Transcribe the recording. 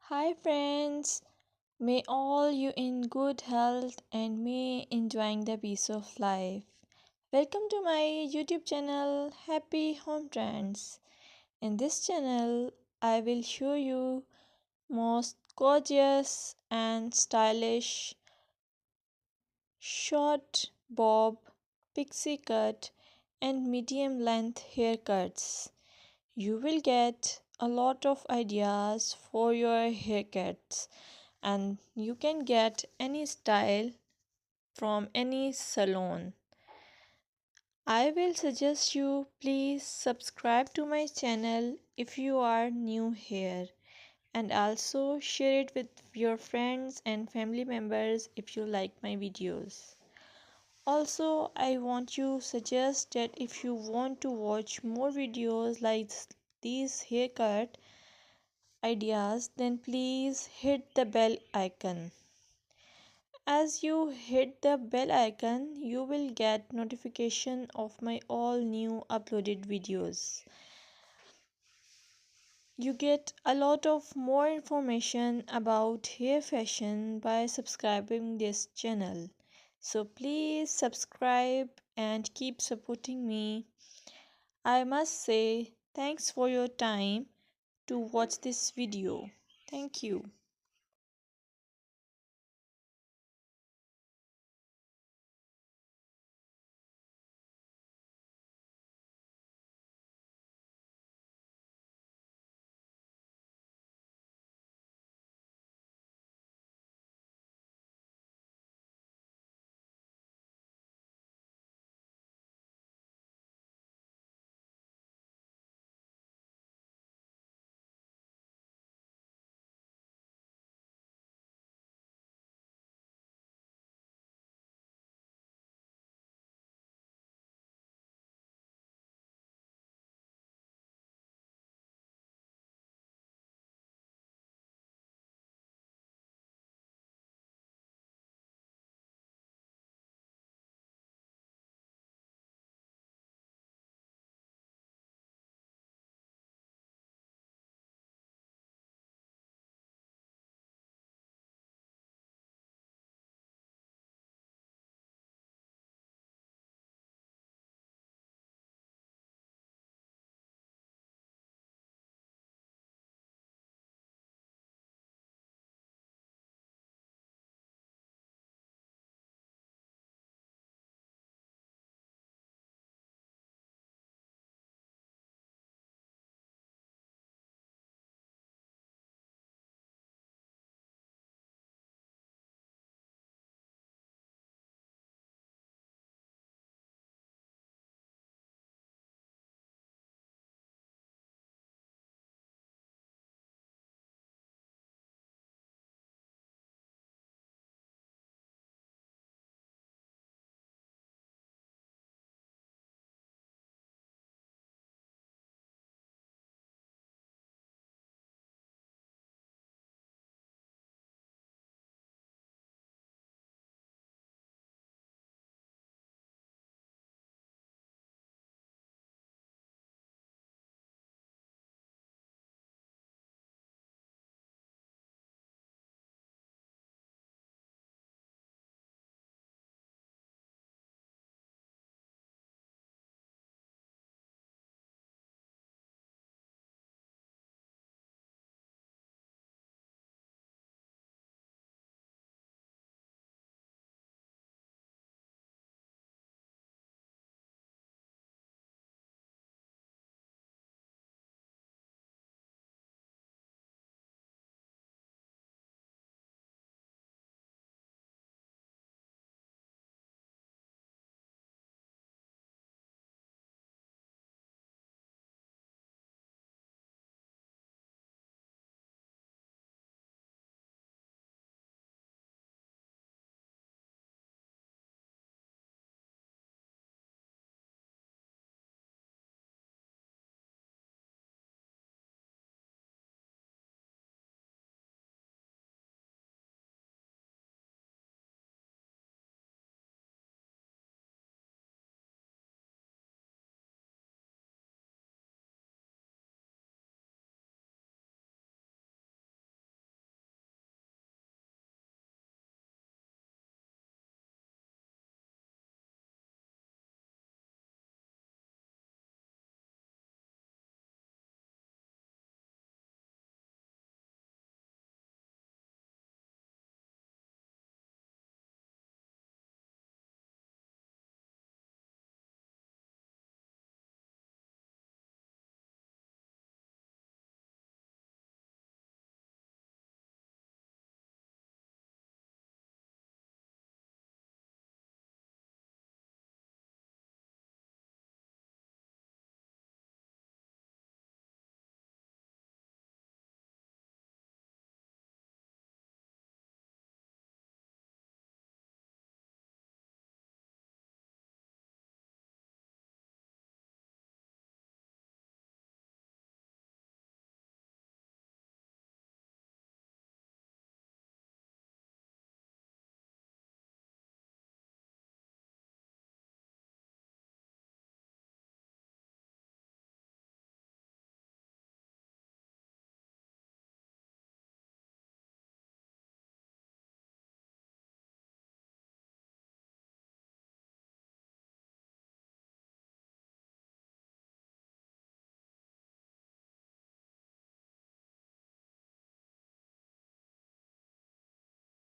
Hi friends, may all you in good health and may enjoying the peace of life. Welcome to my YouTube channel Happy Home Trends. In this channel, I will show you most gorgeous and stylish short bob, pixie cut and medium length haircuts. You will get a lot of ideas for your haircuts and you can get any style from any salon. I will suggest you please subscribe to my channel if you are new here and also share it with your friends and family members if you like my videos. Also, I want to suggest that if you want to watch more videos like these haircut ideas, then please hit the bell icon. As you hit the bell icon, you will get notification of my all new uploaded videos. You get a lot of more information about hair fashion by subscribing this channel. So please subscribe and keep supporting me. I must say thanks for your time to watch this video. Thank you.